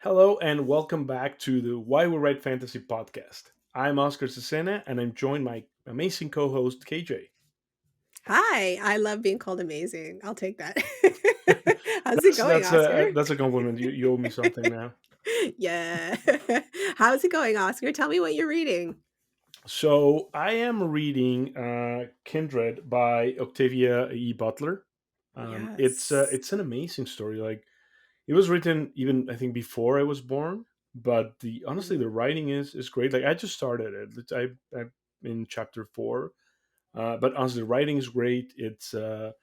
Hello and welcome back to the Why We Write Fantasy podcast. I'm Oscar Cesena and I'm joined by amazing co-host KJ. Hi, I love being called amazing. I'll take that. How's it That's going, that's Oscar? a that's a compliment. You owe me something now. Yeah. How's it going, Oscar? Tell me what you're reading. So I am reading Kindred by Octavia Butler. Yes. It's an amazing story. Like it was written even I think before I was born, but the honestly Mhm. the writing is great. Like I just started it. I'm in chapter 4. But honestly, the writing is great. It's a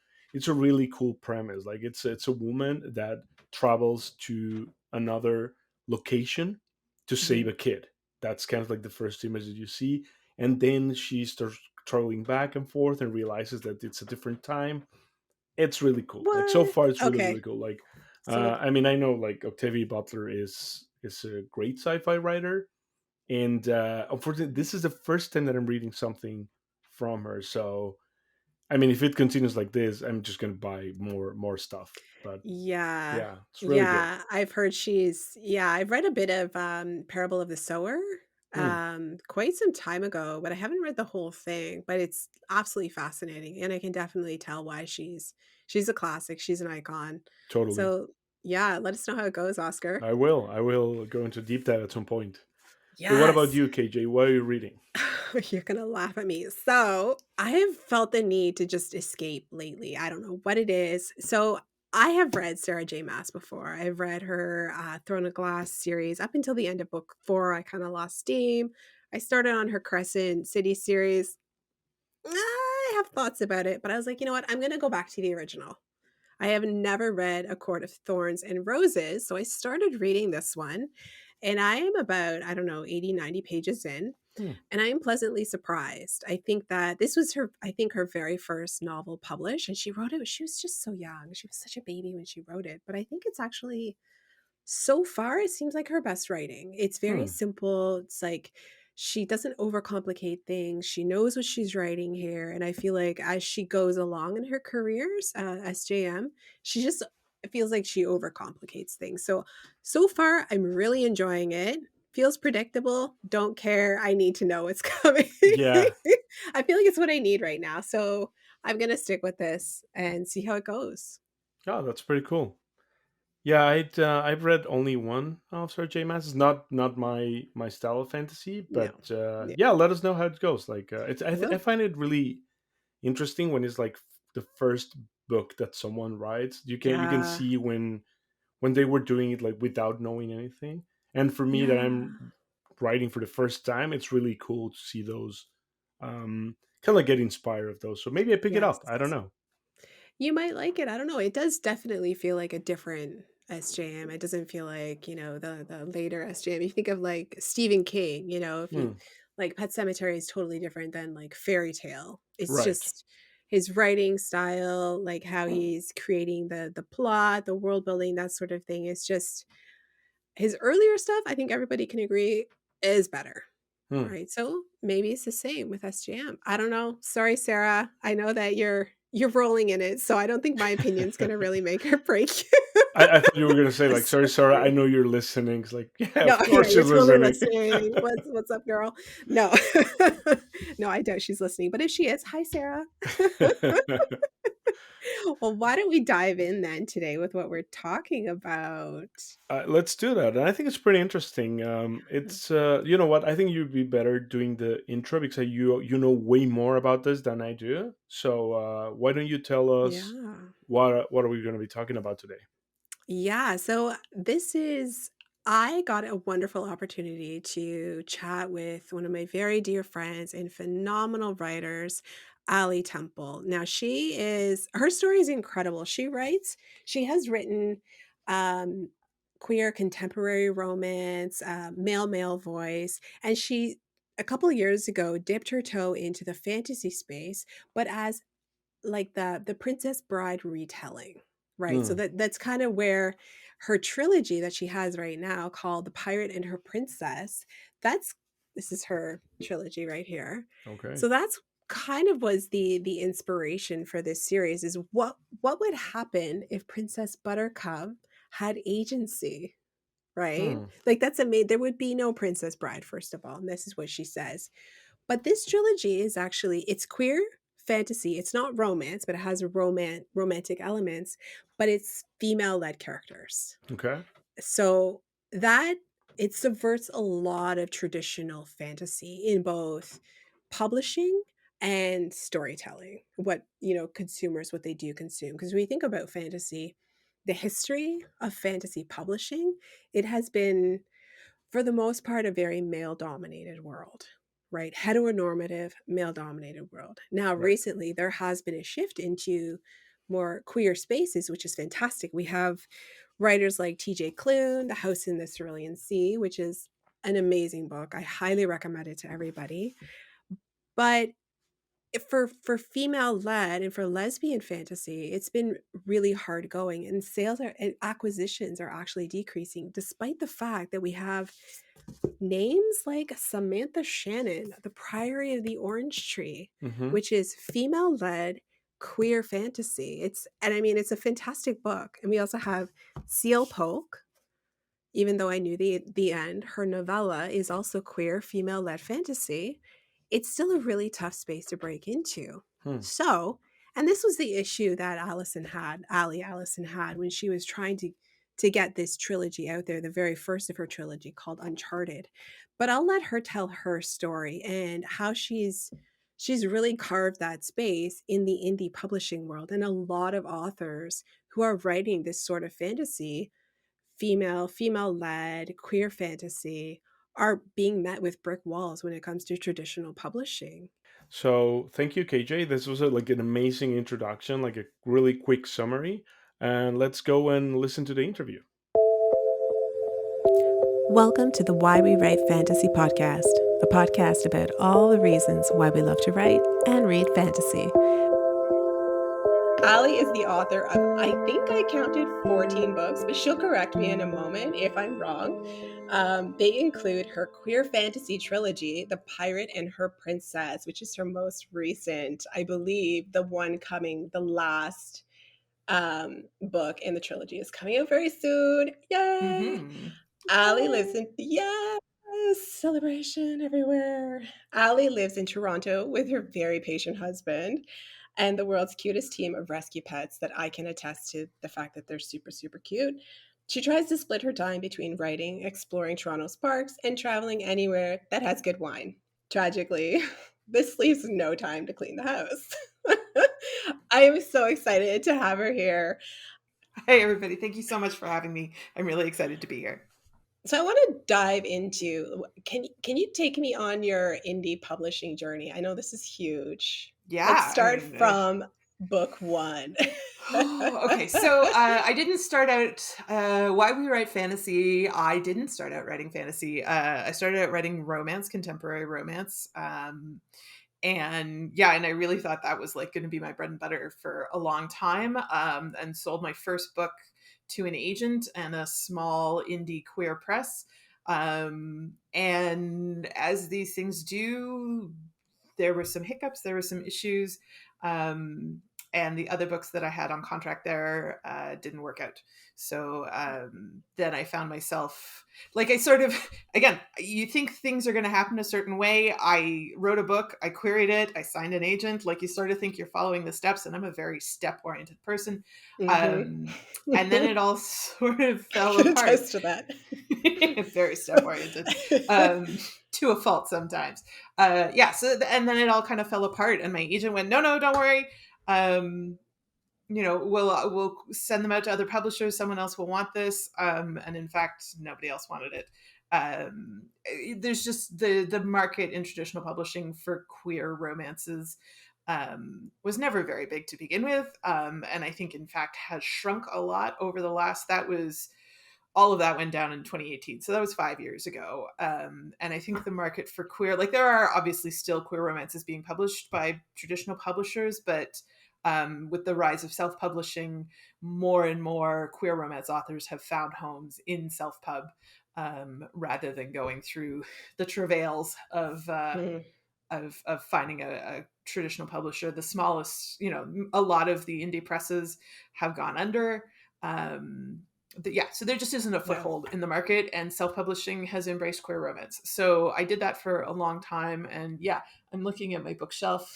really cool premise. Like it's a woman that travels to another location to save Mhm. a kid. That's kind of like the first image that you see, and then she starts traveling back and forth and realizes that it's a different time. It's really cool. Like so What? far, it's really Okay. cool. Like, So I mean, I know like Octavia Butler is a great sci-fi writer, and unfortunately this is the first time that I'm reading something from her. So I mean, if it continues like this, I'm just gonna buy more stuff. But yeah. yeah, it's really good. Yeah, I've heard I've read a bit of Parable of the Sower Hmm, quite some time ago, but I haven't read the whole thing, but it's absolutely fascinating and I can definitely tell why she's a classic, she's an icon. totally. So, yeah, let us know how it goes, Oscar. I will go into deep dive at some point. But what about Yes. you, KJ? What are you reading? You're gonna laugh at me. So, I have felt the need to just escape lately. I don't know what it is. So, I have read Sarah J. Maas before. I've read her Throne of Glass series up until the end of book 4. I kind of lost steam. I started on her Crescent City series. I have thoughts about it, but I was like, you know what? I'm gonna go back to the original. I have never read A Court of Thorns and Roses, so I started reading this one, and I am about, I don't know, 80, 90 pages in, Hmm, and I am pleasantly surprised. I think that this was her very first novel published, and she wrote it she was just so young. She was such a baby when she wrote it, but I think it's actually so far, it seems like her best writing. It's very hmm. simple. It's like she doesn't overcomplicate things. She knows what she's writing here. And I feel like as she goes along in her careers, SJM, she just it feels like she overcomplicates things. So, so far, I'm really enjoying it. Feels predictable. Don't care. I need to know what's coming. Yeah. I feel like it's what I need right now. So, I'm going to stick with this and see how it goes. Oh, that's pretty cool. Yeah, I've read only one of Sir J. Maas. It's not my style of fantasy, No. but Yeah, yeah, let us know how it goes. Like I I will. find it really interesting when it's like the first book that someone writes. You can Yeah. see when they were doing it like without knowing anything. And for me, that Yeah. I'm writing for the first time, it's really cool to see those. Kind of like get inspired of those. So maybe I pick it Yes. up. I don't know. You might like it, I don't know, it does definitely feel like a different SJM, it doesn't feel like, the later SJM. You think of, like, Stephen King, if you Hmm, like, Pet Sematary is totally different than, like, Fairy Tale. It's right. just his writing style, like, how he's creating the plot, the world building, that sort of thing is just his earlier stuff, I think everybody can agree, is better. Hmm. Right, so maybe it's the same with SJM. I don't know. Sorry, Sarah. I know that you're rolling in it, so I don't think my opinion's gonna really make or break you. I thought you were gonna say like, sorry, Sarah, I Sorry. know you're listening. It's like, yeah, No, of yeah, course you're she's totally listening. listening. What's up, girl? No. No, I doubt she's listening, but if she is, hi, Sarah. Well, why don't we dive in then today with what we're talking about? Let's do that. And I think it's pretty interesting. It's you know what? I think you'd be better doing the intro because you know way more about this than I do. So why don't you tell us Yeah. what are we going to be talking about today? Yeah, so this is I got a wonderful opportunity to chat with one of my very dear friends and phenomenal writers, Alli Temple. Now her story is incredible. She has written um queer contemporary romance, male voice, and she a couple years ago dipped her toe into the fantasy space, but as like the Princess Bride retelling, right? So Hmm, that's kind of where her trilogy that she has right now called The Pirate and Her Princess, that's this is her trilogy right here. okay. So that's kind of was the inspiration for this series is what would happen if Princess Buttercup had agency, right? Hmm. Like, that's amazing. There would be no Princess Bride, first of all, and this is what she says. But this trilogy is actually it's queer fantasy. It's not romance, but it has romantic elements, but it's female-led characters. Okay. So that it subverts a lot of traditional fantasy in both publishing and storytelling. What, consumers what they do consume. Because when you think about fantasy, the history of fantasy publishing, it has been for the most part, a very male dominated world, right? Heteronormative, male dominated world. Now, Right. recently, there has been a shift into more queer spaces, which is fantastic. We have writers like TJ Klune, The House in the Cerulean Sea, which is an amazing book. I highly recommend it to everybody. But for female led and for lesbian fantasy, it's been really hard going, and sales and acquisitions are actually decreasing, despite the fact that we have names like Samantha Shannon, The Priory of the Orange Tree, Mm-hmm. which is female-led queer fantasy. It's a fantastic book. And we also have Seal Polk, even though I knew the end, her novella is also queer, female-led fantasy. It's still a really tough space to break into. Hmm. So, and this was the issue that Allison had when she was trying to get this trilogy out there, the very first of her trilogy called Uncharted. But I'll let her tell her story and how she's really carved that space in the indie publishing world, and a lot of authors who are writing this sort of fantasy, female led, queer fantasy, are being met with brick walls when it comes to traditional publishing. So thank you, KJ. This was like an amazing introduction, like a really quick summary. And let's go and listen to the interview. Welcome to the Why We Write Fantasy podcast, a podcast about all the reasons why we love to write and read fantasy. Alli is the author of, I think I counted 14 books, but she'll correct me in a moment if I'm wrong. They include her queer fantasy trilogy, The Pirate and Her Princess, which is her most recent, I believe, the one coming, the last book in the trilogy is coming out very soon. Yay! Mm-hmm. Alli lives in, yes, celebration everywhere. Alli lives in Toronto with her very patient husband and the world's cutest team of rescue pets that I can attest to the fact that they're super, super cute. She tries to split her time between writing, exploring Toronto's parks, and traveling anywhere that has good wine. Tragically, this leaves no time to clean the house. I am so excited to have her here. Hey, everybody. Thank you so much for having me. I'm really excited to be here. So I want to dive into, can you take me on your indie publishing journey? I know this is huge. Let's Yeah, I start mean, from book one. okay. So I didn't start out, why we write fantasy. I didn't start out writing fantasy. I started out writing romance, contemporary romance. And yeah, and I really thought that was like going to be my bread and butter for a long time. And sold my first book to an agent and a small indie queer press. And as these things do, there were some hiccups, there were some issues. And the other books that I had on contract there didn't work out. So then I found myself like, I sort of, again, you think things are going to happen a certain way. I wrote a book, I queried it, I signed an agent. Like, you sort of think you're following the steps, and I'm a very step oriented person. Mm-hmm. Um, and then it all sort of I fell can apart. attest to that. Very step oriented, to a fault sometimes. Yeah. So, and then it all kind of fell apart, and my agent went, no, don't worry. Um, we'll send them out to other publishers. Someone else will want this. And in fact, nobody else wanted it. There's just the market in traditional publishing for queer romances was never very big to begin with. And I think, in fact, has shrunk a lot over the last, all of that went down in 2018. So that was 5 years ago. And I think the market for queer, like, there are obviously still queer romances being published by traditional publishers, but with the rise of self-publishing, more and more queer romance authors have found homes in self-pub, rather than going through the travails Mm. of finding a traditional publisher. The smallest, a lot of the indie presses have gone under. so there just isn't a Yeah. foothold in the market, and self-publishing has embraced queer romance. So I did that for a long time, and yeah, I'm looking at my bookshelf.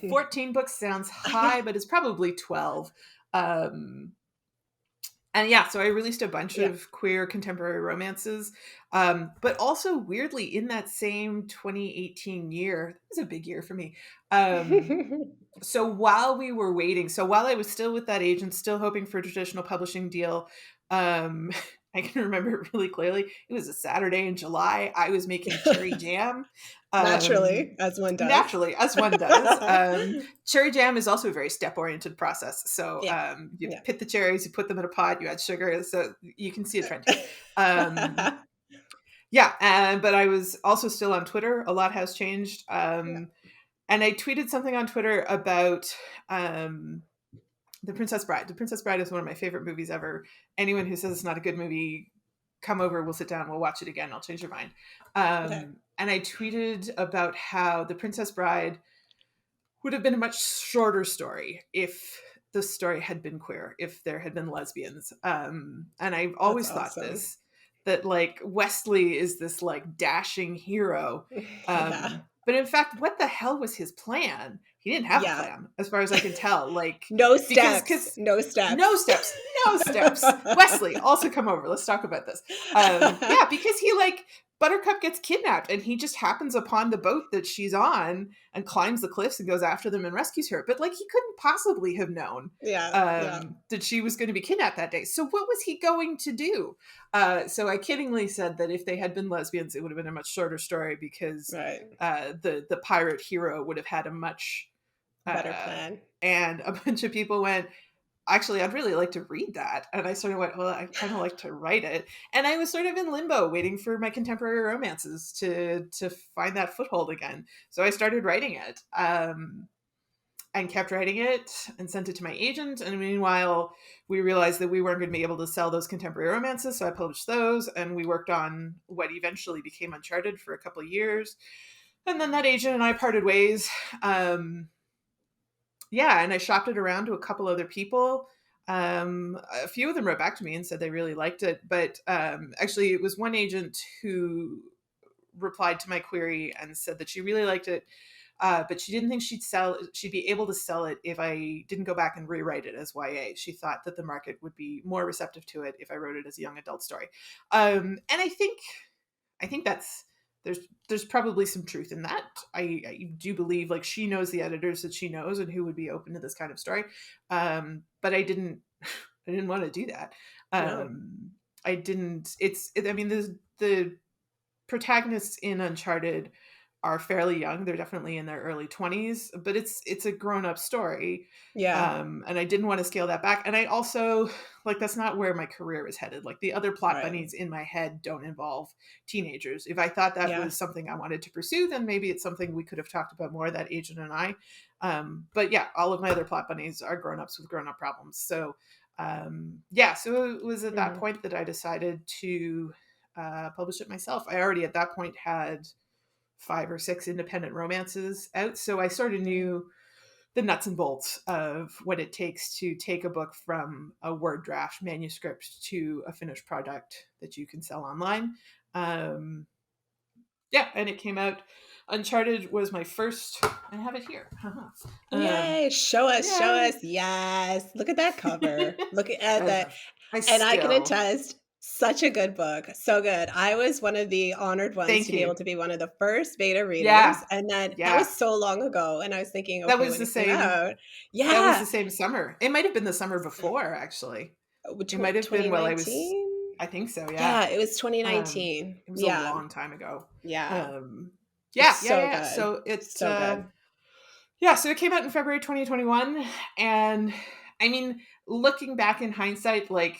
14 books sounds high, but it's probably 12. Um, and yeah, so I released a bunch Yeah. of queer contemporary romances. But also weirdly, in that same 2018 year, it was a big year for me. So while we were waiting, so while I was still with that agent, still hoping for a traditional publishing deal, um, I can remember it really clearly. It was a Saturday in July. I was making cherry jam. Naturally, as one does. Naturally, as one does. Cherry jam is also a very step-oriented process. So Yeah. you Yeah. pit the cherries, you put them in a pot, you add sugar. So you can see a trend here. Yeah, but I was also still on Twitter. A lot has changed. Yeah. And I tweeted something on Twitter about The Princess Bride. The Princess Bride is one of my favorite movies ever. Anyone who says it's not a good movie, come over, we'll sit down, we'll watch it again, I'll change your mind. Okay. And I tweeted about how The Princess Bride would have been a much shorter story if the story had been queer, if there had been lesbians. And I've That's always thought awesome. this, that like Wesley is this like dashing hero. Yeah. But in fact, what the hell was his plan? He didn't have a Yeah. plan, as far as I can tell. Like, No because steps. No no steps. steps, no steps. Wesley, also come over. Let's talk about this. Yeah, because he like Buttercup gets kidnapped, and he just happens upon the boat that she's on and climbs the cliffs and goes after them and rescues her. But like, he couldn't possibly have known Yeah. Yeah. that she was going to be kidnapped that day. So what was he going to do? So I kiddingly said that if they had been lesbians, it would have been a much shorter story, because Right. the pirate hero would have had a much Better plan. and a bunch of people went, actually, I'd really like to read that. And I sort of went, well, I kind of like to write it. And I was sort of in limbo, waiting for my contemporary romances to find that foothold again. So I started writing it, and kept writing it and sent it to my agent. And meanwhile, we realized that we weren't going to be able to sell those contemporary romances. So I published those, and we worked on what eventually became Uncharted for a couple of years. And then that agent and I parted ways. Yeah, and I shopped it around to a couple other people. A few of them wrote back to me and said they really liked it, but actually, it was one agent who replied to my query and said that she really liked it, but she didn't think she'd be able to sell it if I didn't go back and rewrite it as YA. She thought that the market would be more receptive to it if I wrote it as a young adult story. And I think that's there's probably some truth in that. I do believe like she knows the editors that she knows and who would be open to this kind of story. But I didn't I didn't want to do that. No. I didn't. I mean, the protagonists in Uncharted are fairly young. They're definitely in their early 20s, but it's a grown-up story. Yeah. And I didn't want to scale that back. And I also like that's not where my career is headed. Like the other plot Right. bunnies in my head don't involve teenagers. If I thought that Yeah. was something I wanted to pursue, then maybe it's something we could have talked about more, that agent and I. But yeah, all of my other plot bunnies are grown-ups with grown-up problems. So yeah, so it was at that Mhm. point that I decided to publish it myself. I already at that point had 5 or 6 independent romances out, so I sort of knew the nuts and bolts of what it takes to take a book from a Word draft manuscript to a finished product that you can sell online. Um, yeah, and it came out. Uncharted was my first. I have it here. Yay. Show us. Show Yeah. us. Yes. Look at that cover. Look at that. I And I can still. attest, such a good book. So good. I was one of the honored ones Thank to be able you. to be one of the first beta readers. Yeah, And that was yeah. so long ago. And I was thinking, That okay, was when the it came same. out, That was yeah, the same summer. It might have been the summer before, actually. It might have been while I was. 2019. I think so. Yeah. Yeah, it was Um, 2019. it was a Yeah, long time ago. yeah. Um, It's yeah, yeah, so yeah. good. So it, So good. yeah, so it came out in February 2021, and I mean, looking back in hindsight, like,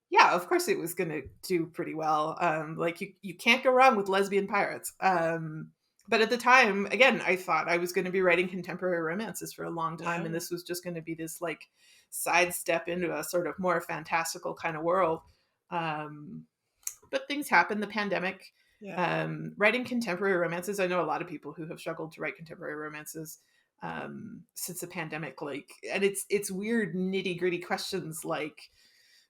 yeah, of course it was going to do pretty well. Like you can't go wrong with lesbian pirates. But at the time, again, I thought I was going to be writing contemporary romances for a long time, Yeah. and this was just going to be this like sidestep into a sort of more fantastical kind of world. Um, but things happen. The pandemic. Yeah. Writing contemporary romances. I know a lot of people who have struggled to write contemporary romances since the pandemic. Like, and it's weird, nitty gritty questions like,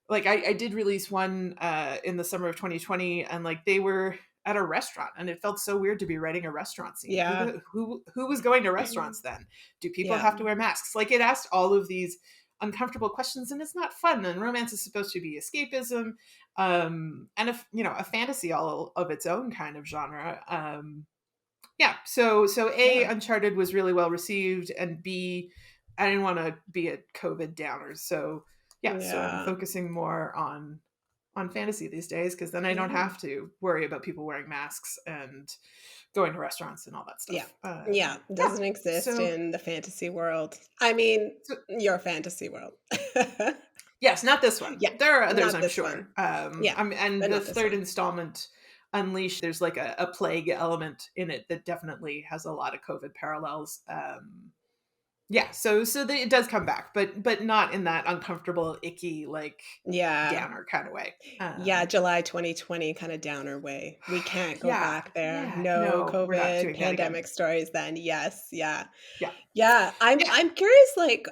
like I did release one in the summer of 2020, and like they were at a restaurant, and it felt so weird to be writing a restaurant scene. Yeah. Who was going to restaurants then? Do people Yeah. have to wear masks? Like it asked all of these uncomfortable questions, and it's not fun. And romance is supposed to be escapism, and if you know, a fantasy all of its own kind of genre. Yeah, so A, Yeah. Uncharted was really well received, and B, I didn't want to be a COVID downer. So yeah, so I'm Yeah. focusing more on fantasy these days, because then I don't Yeah. have to worry about people wearing masks and going to restaurants and all that Yeah. stuff. Yeah. Yeah, Doesn't exist so in the fantasy world. I mean, so your fantasy world. yes, not this one. Yeah. There are others, Not I'm this sure. one. Yeah. And But the not this third one. installment, Unleashed, there's like a plague element in it that definitely has a lot of COVID parallels. Yeah, it does come back, but not in that uncomfortable, icky, like Yeah. downer kind of way. Yeah, July 2020 kind of downer way. We can't go Yeah, back there. yeah, No no, we're not COVID doing that again. pandemic stories then. Yes, yeah. Yeah, Yeah, I'm yeah, I'm curious like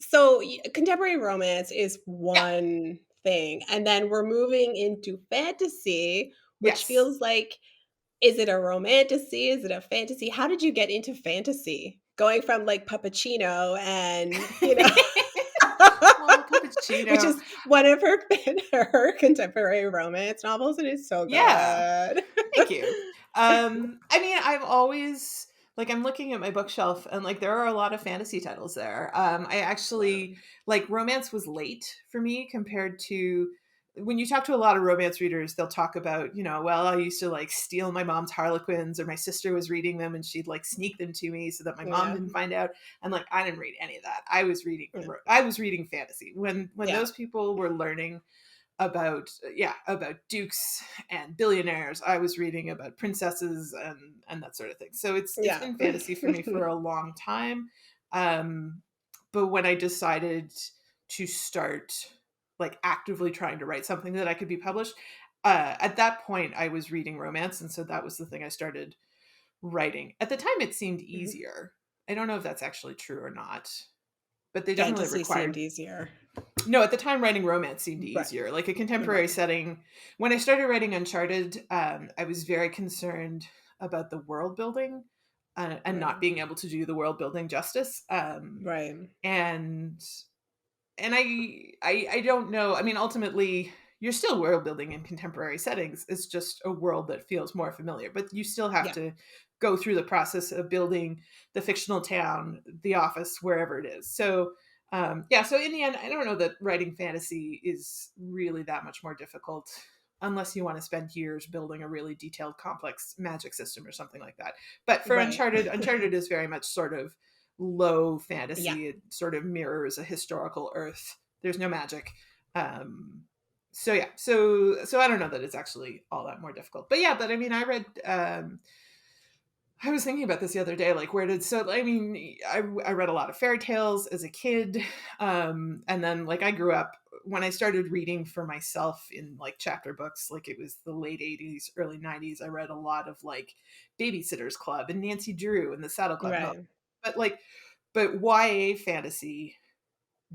so contemporary romance is yeah, one thing and then we're moving into fantasy which yes. feels like is it a romantasy? Is it a fantasy? How did you get into fantasy? Going from like Puppuccino and, Oh, which cappuccino. is one of her her contemporary romance novels, and it's so Yeah. good. Thank you. I mean, I've always like I'm looking at my bookshelf, and like there are a lot of fantasy titles there. I Yeah. actually like romance was late for me compared to when you talk to a lot of romance readers, they'll talk about, you know, well, I used to like steal my mom's Harlequins, or my sister was reading them and she'd like sneak them to me so that my mom Yeah. didn't find out. And like I didn't read any of that. I was reading Yeah. I was reading fantasy. When Yeah. those people were learning about about dukes and billionaires, I was reading about princesses and that sort of thing. So it's Yeah. been fantasy for me for a long time. um but when I decided to start like actively trying to write something that I could be published, at that point I was reading romance, and so that was the thing I started writing. At the time it seemed Mhm. easier. I don't know if that's actually true or not, but they definitely Fantasy seemed required. easier. No, at the time, writing romance seemed Right. easier. Like a contemporary Right. setting. When I started writing Uncharted, I was very concerned about the world building, and not Right. being able to do the world building justice. Right. And I don't know. I mean, ultimately, you're still world building in contemporary settings. It's just a world that feels more familiar, but you still have Yeah. to go through the process of building the fictional town, the office, wherever it is. So yeah, so in the end, I don't know that writing fantasy is really that much more difficult, unless you want to spend years building a really detailed, complex magic system or something like that. But for Right. Uncharted is very much sort of low Yeah. fantasy. It sort of mirrors a historical Earth. There's no magic. So yeah, so I don't know that it's actually all that more difficult. But yeah, but I mean, I read. I was thinking about this the other day, like where did so I mean I read a lot of fairy tales as a kid, and then like I grew up when I started reading for myself in like chapter books, like it was the late 80s, early 90s. I read a lot of like Babysitter's Club and Nancy Drew and the Saddle Club and all, Right. but like but YA fantasy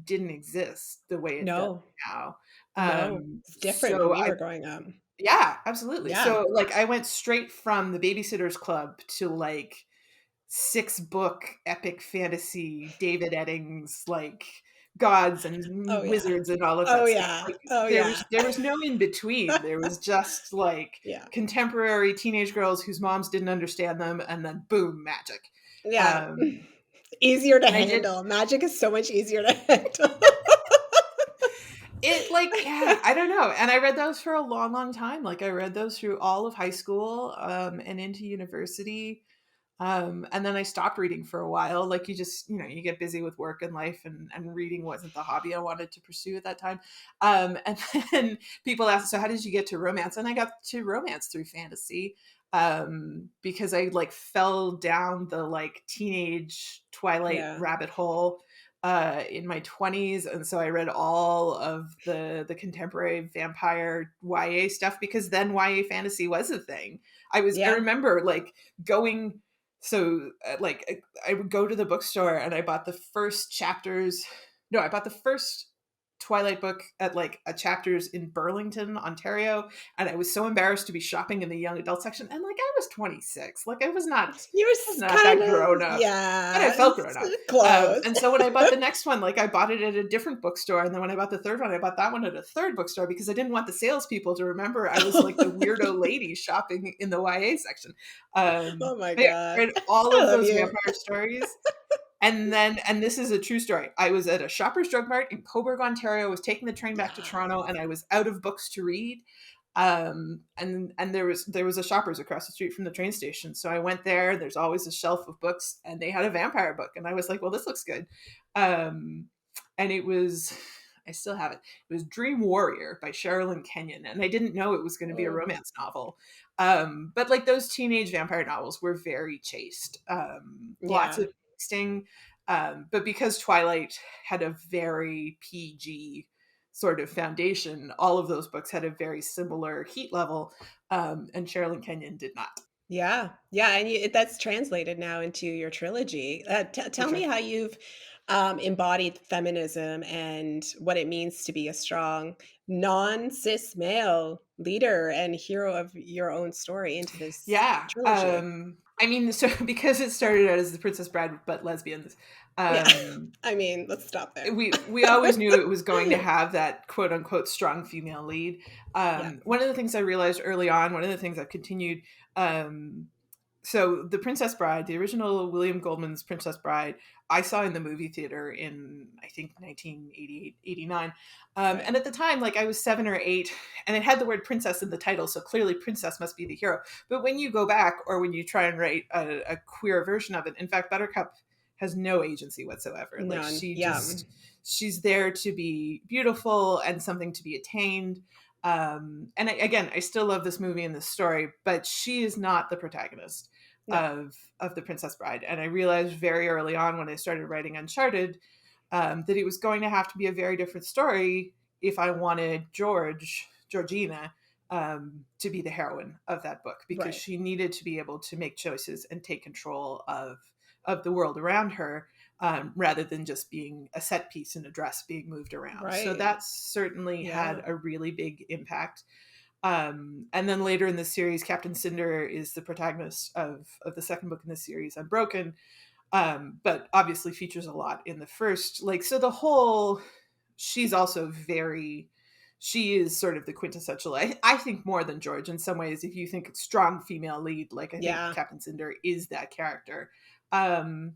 didn't exist the way it does No. now. No. It's different when So we I were growing up. yeah, absolutely. Yeah. So like I went straight from the Babysitter's Club to like 6 book epic fantasy David Eddings, like gods Oh, and yeah. wizards and all of Oh, that stuff. yeah. Like Oh, there yeah. was there was no in between. There was just like Yeah. contemporary teenage girls whose moms didn't understand them, and then boom, magic. Yeah. Um, Easier to and I did handle. Magic is so much easier to handle. it like yeah, I don't know. And I read those for a long, long time. Like I read those through all of high school, and into university. And then I stopped reading for a while. Like you just, you know, you get busy with work and life, and reading wasn't the hobby I wanted to pursue at that time. And then people ask, so how did you get to romance? And I got to romance through fantasy, because I like fell down the like teenage Twilight Yeah. rabbit hole in my 20s, and so I read all of the contemporary vampire YA stuff, because then YA fantasy was a thing. I Yeah. remember like going, so I would go to the bookstore and I bought the first chapters. No, I bought the first Twilight book at like a chapters in Burlington, Ontario, and I was so embarrassed to be shopping in the young adult section. And like I was 26, like I was You not kind that of, grown up, but I yeah, felt grown up. close. And so when I bought the next one, like I bought it at a different bookstore, and then when I bought the third one, I bought that one at a third bookstore because I didn't want the salespeople to remember I was like the weirdo lady shopping in the YA section. Oh my I God. read all I of love those you. vampire stories. And this is a true story. I was at a Shoppers Drug Mart in Cobourg, Ontario. I was taking the train back to Toronto, and I was out of books to read. And there was a Shoppers across the street from the train station. So I went there. There's always a shelf of books, and they had a vampire book, and I was like, "Well, this looks good." Um, and it was, I still have it. It was Dream Warrior by Sherilyn Kenyon, and I didn't know it was going to be a Oh, romance novel. But like those teenage vampire novels were very chaste. Lots yeah. of sting. But because Twilight had a very PG sort of foundation, all of those books had a very similar heat level, and Sherilyn Kenyon did not. Yeah, yeah, and that's translated now into your trilogy. Tell That's me right. how you've embodied feminism and what it means to be a strong non-cis male leader and hero of your own story into this Yeah. trilogy. I mean, so because it started out as the Princess Bride, but lesbians, Yeah, um, I mean, let's stop there. we always knew it was going to have that quote unquote strong female lead. Yeah, One of the things I realized early on, one of the things I've continued, um, so the Princess Bride, the original William Goldman's Princess Bride, I saw in the movie theater in I think 1988, 89. right. And at the time, like I was 7 or 8, and it had the word princess in the title, so clearly princess must be the hero. But when you go back, or when you try and write a queer version of it, in fact, Buttercup has no agency whatsoever. Like None. Yeah, she's there to be beautiful and something to be attained. Again, I still love this movie and this story, but she is not the protagonist no. of the Princess Bride. And I realized very early on when I started writing Uncharted, that it was going to have to be a very different story if I wanted Georgina, to be the heroine of that book, because Right, she needed to be able to make choices and take control of the world around her, rather than just being a set piece in a dress being moved around. So right. that certainly Yeah, had a really big impact. And then later in the series, Captain Cinder is the protagonist of the second book in the series, Unbroken, but obviously features a lot in the first. Like, so the whole, she's also very, she is sort of the quintessential, I think more than George in some ways. If you think strong female lead, like I think yeah, Captain Cinder is that character. Um,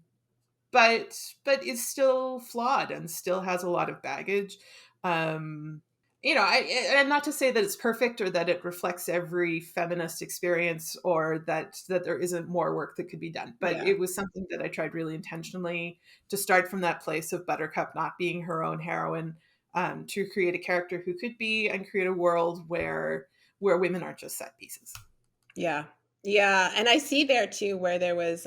but is still flawed and still has a lot of baggage. Um, and not to say that it's perfect or that it reflects every feminist experience, or that there isn't more work that could be done, but yeah. it was something that I tried really intentionally to start from that place of Buttercup not being her own heroine, to create a character who could be, and create a world where women aren't just set pieces. Yeah. Yeah, and I see there too where there was,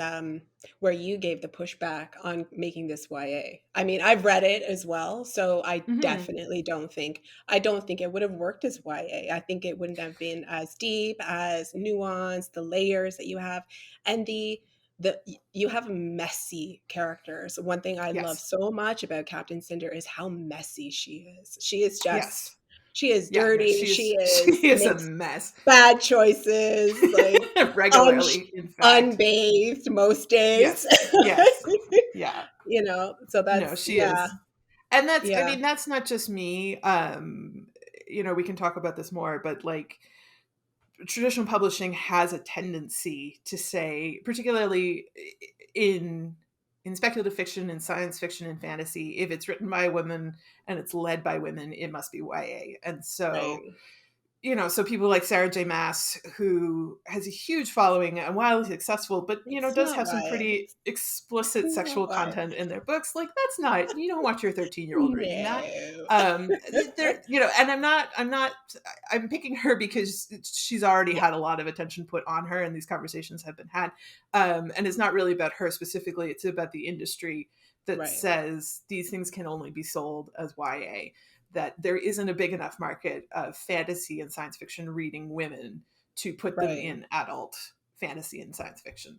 where you gave the pushback on making this YA. I mean, I've read it as well, so Hmm. I don't think it would have worked as YA. I think it wouldn't have been as deep, as nuanced, the layers that you have, and you have messy characters. One thing I love Yes. so much about Captain Cinder is how messy she is. She is just Yes. she is Yeah, no, dirty, she's she she is is a makes mess. bad choices, like, unsh Regularly, in fact. unbathed most days. Yes. Yes. Yeah. So No, that's she yeah, is. And that's, I yeah, mean, that's not just me. We can talk about this more, but like traditional publishing has a tendency to say, particularly in in speculative fiction and science fiction and fantasy, if it's written by a woman and it's led by women, it must be YA. And so, right. so people like Sarah J. Mass, who has a huge following and wildly successful, but It's does not have some right. pretty It's explicit not sexual right. content in their books. Like, that's not, you don't want your 13-year-old reading that. No. There, and I'm picking her because she's already Yeah, had a lot of attention put on her, and these conversations have been had. And it's not really about her specifically; it's about the industry that right, says these things can only be sold as YA, that there isn't a big enough market of fantasy and science fiction reading women to put them right. in adult fantasy and science fiction.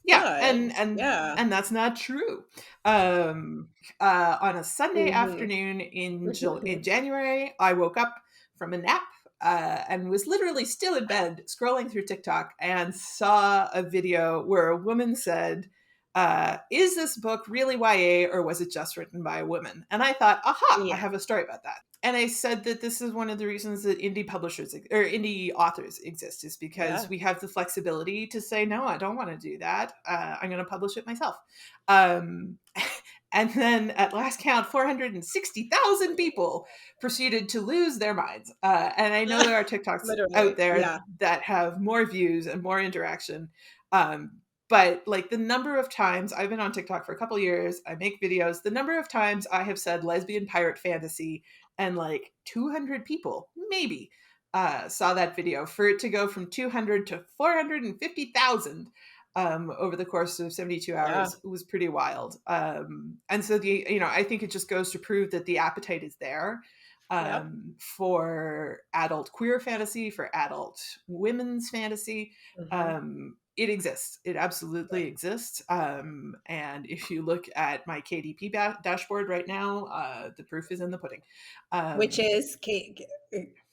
Yeah, Good. Yeah. and that's not true. On a Sunday Mhm. afternoon in January, I woke up from a nap and was literally still in bed scrolling through TikTok and saw a video where a woman said, "Is this book really YA or was it just written by a woman?" And I thought, "Aha! I Yeah. have a story about that." And I said that this is one of the reasons that indie publishers or indie authors exist, is because Yeah. we have the flexibility to say, no, I don't want to do that. I'm going to publish it myself. Um, and then at last count, 460,000 people proceeded to lose their minds. And I know there are TikToks out Literally. there Yeah. that have more views and more interaction. But like the number of times I've been on TikTok for a couple years, I make videos, the number of times I have said lesbian pirate fantasy, and like 200 people maybe saw that video, for it to go from 200 to 450,000 over the course of 72 Yeah. hours was pretty wild. And so I think it just goes to prove that the appetite is there Yep. for adult queer fantasy, for adult women's fantasy. Mhm. It exists. It absolutely exists. And if you look at my KDP dashboard right now, the proof is in the pudding. Which Um, is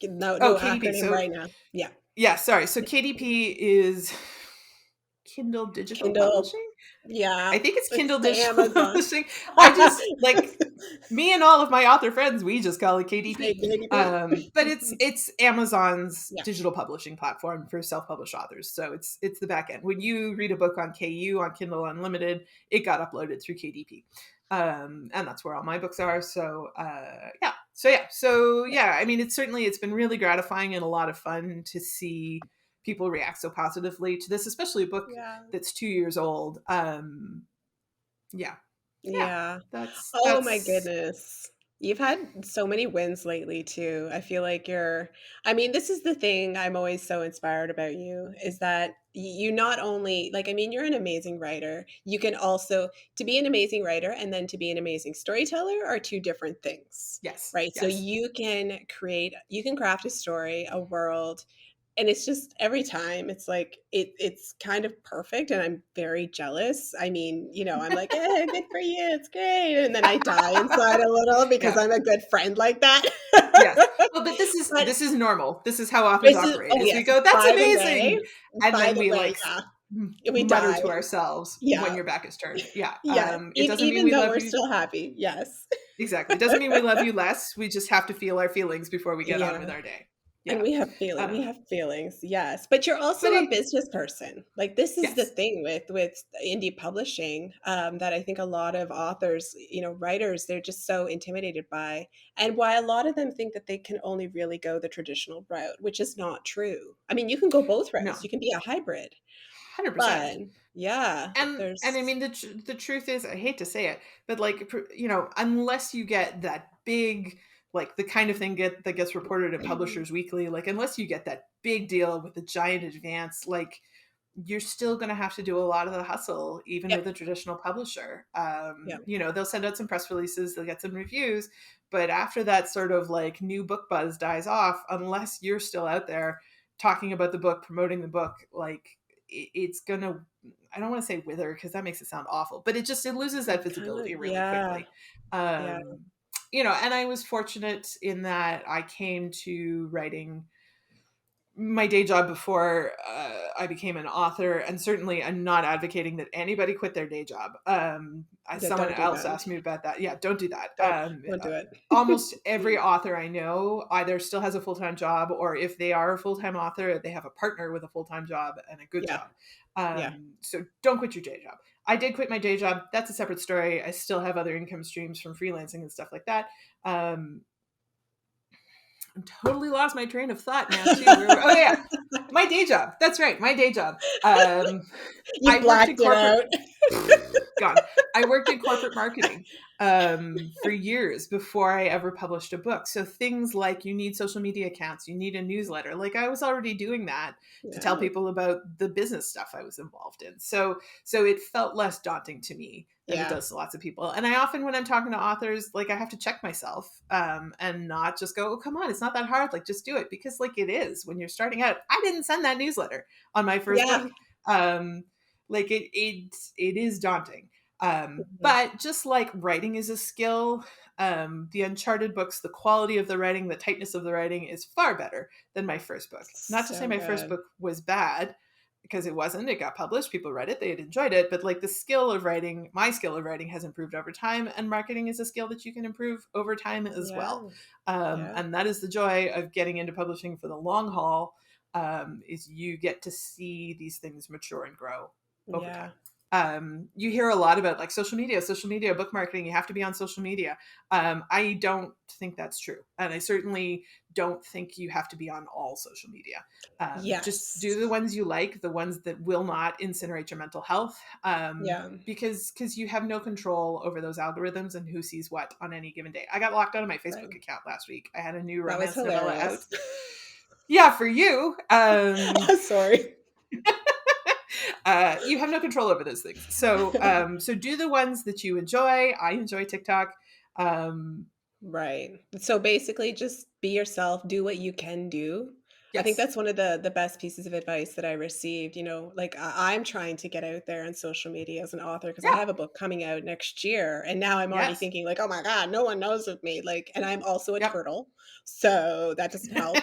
no oh, no KDP. acronym So right now. Yeah. yeah, sorry. So KDP is Kindle Digital Kindle. Publishing. Yeah. I think it's It's Kindle the Digital Amazon. Publishing. I just like, me and all of my author friends, we just call it Say KDP. KDP. But it's Amazon's Yeah. digital publishing platform for self-published authors. So it's the back end. When you read a book on KU on Kindle Unlimited, it got uploaded through KDP. And that's where all my books are. So yeah. I mean, it's been really gratifying and a lot of fun to see people react so positively to this, especially a book Yeah. that's 2 years old. Yeah, yeah, Yeah. Oh my that's goodness. You've had so many wins lately too. I feel like I mean, this is the thing I'm always so inspired about you, is that you not only, like, I mean, you're an amazing writer. You can also, to be an amazing writer and then to be an amazing storyteller are two different things, yes, right? So yes, you can craft a story, a world, and it's just every time it's like it's kind of perfect, and I'm very jealous. I mean, I'm like, "Hey, good for you, it's great," and then I die inside a little because yeah, I'm a good friend like that. yes. Well, but this is But this is normal. This is how authors this is operate. oh Is we yes, go, "That's by the way amazing," and by then the we way, like yeah, we mutter die. to ourselves when Yeah, your back is turned. Yeah, yes, it doesn't mean even we though love we're you. still happy, yes. Exactly, it doesn't mean we love you less. We just have to feel our feelings before we get on with Yeah. our day. And Yeah, we um, have feelings, yes, but you're but also a business person. Like, this is the yes, thing with indie publishing, that I think a lot of authors, writers, they're just so intimidated by, and why a lot of them think that they can only really go the traditional route, which is not true. I mean, you can go both routes. no, You can be a hybrid, 100%. but yeah, And I there's mean, the truth is, I hate to say it, but like, unless you get that big, like the kind of thing that gets reported in Publishers Weekly, like unless you get that big deal with the giant advance, like you're still going to have to do a lot of the hustle, even with yep, a traditional publisher. yep, They'll send out some press releases, they'll get some reviews, but after that sort of like new book buzz dies off, unless you're still out there talking about the book, promoting the book, like it's gonna, I don't want to say wither because that makes it sound awful, but it loses that it kind of, visibility really yeah, quickly. yeah, um and I was fortunate in that I came to writing my day job before I became an author, and certainly I'm not advocating that anybody quit their day job. yeah, Someone don't do else that. asked me about that. Yeah, don't do that. Don't do it. Almost every author I know either still has a full-time job, or if they are a full-time author, they have a partner with a full-time job and a good Yeah, job. yeah. So don't quit your day job. I did quit my day job. That's a separate story. I still have other income streams from freelancing and stuff like that. I'm totally lost my train of thought now too. Oh yeah, my day job. That's right, my day job. You I worked in blacked it corporate. out. Gone. I worked in corporate marketing for years before I ever published a book. So things like you need social media accounts, you need a newsletter. Like I was already doing that to tell Yeah, people about the business stuff I was involved in. So it felt less daunting to me than it yeah, does to lots of people. And I often, when I'm talking to authors, like I have to check myself and not just go, oh, come on, it's not that hard. Like just do it, because like it is when you're starting out. I didn't send that newsletter on my first yeah. book. Um, Like it is daunting. Mhm. But just like writing is a skill, the Uncharted books, the quality of the writing, the tightness of the writing is far better than my first book. Not to say So my first good. book was bad, because it wasn't. It got published, people read it, they had enjoyed it. But like the skill of writing, my skill of writing has improved over time, and marketing is a skill that you can improve over time as well. Yeah. Yeah. And that is the joy of getting into publishing for the long haul. Is you get to see these things mature and grow over time. Yeah. You hear a lot about like social media, book marketing. You have to be on social media. I don't think that's true. And I certainly don't think you have to be on all social media. Just do Yes. the ones you like, the ones that will not incinerate your mental health. Yeah. Because you have no control over those algorithms and who sees what on any given day. I got locked out of my Facebook Right. account last week. I had a new That was romance novella out. hilarious. Yeah, for you. Sorry. You have no control over those things. So do the ones that you enjoy. I enjoy TikTok. Um, Right. So basically just be yourself, do what you can do. I think yes. that's one of the best pieces of advice that I received, like I'm trying to get out there on social media as an author because I Yeah. have a book coming out next year and now I'm already Yes. thinking like, "Oh my god, no one knows of me." Like and I'm also a Yep. turtle. So that doesn't help.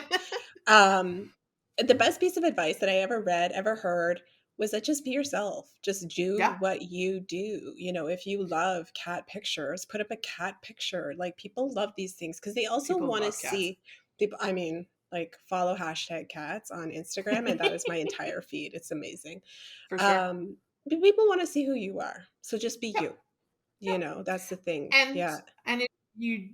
Um, the best piece of advice that I ever read, ever heard was that just be yourself. Just do Yeah. what you do. If you love cat pictures, put up a cat picture. Like people love these things because they also People want to love cats. see people. I mean, like follow hashtag cats on Instagram, and that is my entire feed. It's amazing. For sure. But people want to see who you are. So just be Yep. you. Yep. That's the thing. And Yeah. and if you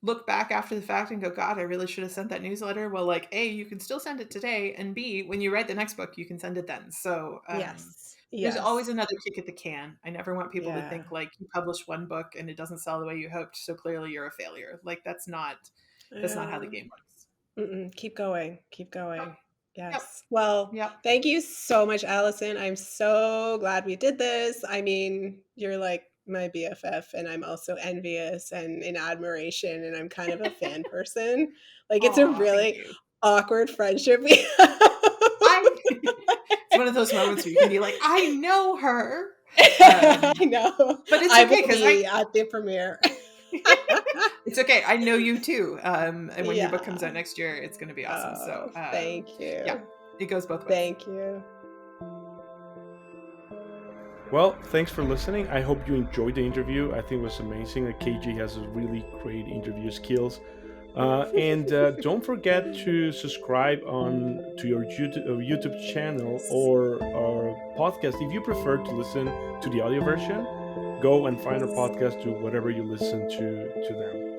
look back after the fact and go, God, I really should have sent that newsletter. Well, like, A, you can still send it today, and B, when you write the next book, you can send it then. So Yes. there's always Yes. another kick at the can. I never want people to Yeah. think like you publish one book and it doesn't sell the way you hoped, so clearly you're a failure. Like that's not how the Yeah. game works. Mm-mm. Keep going. Keep Yep. going. Yep. Yes. Well, Yep. thank you so much, Allison. I'm so glad we did this. I mean, you're like my BFF, and I'm also envious and in admiration, and I'm kind of a fan person. Like, it's a Aw, thank really you. awkward friendship we have. I it's one of those moments where you can be like, I know her. I Um, know. but it's I okay will because I be at the premiere. it's okay. I know you too. And when your book comes out Yeah. next year, it's gonna be awesome. So Oh, thank yeah, you. it goes both ways. Thank you. Well, thanks for listening. I hope you enjoyed the interview. I think it was amazing. KG has a really great interview skills. And don't forget to subscribe on to your YouTube channel or our podcast. If you prefer to listen to the audio version, go and find our podcast to whatever you listen to them.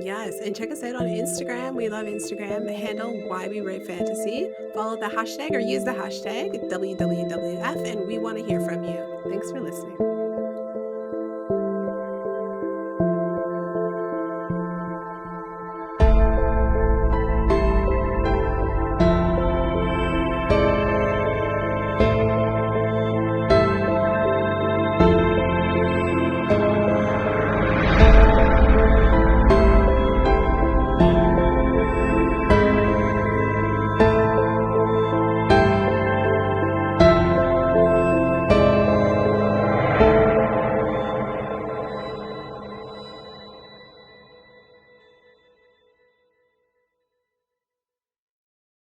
Yes, and check us out on Instagram. We love Instagram. The handle Why We Write Fantasy. Follow the hashtag or use the hashtag WWWF, and we want to hear from you. Thanks for listening.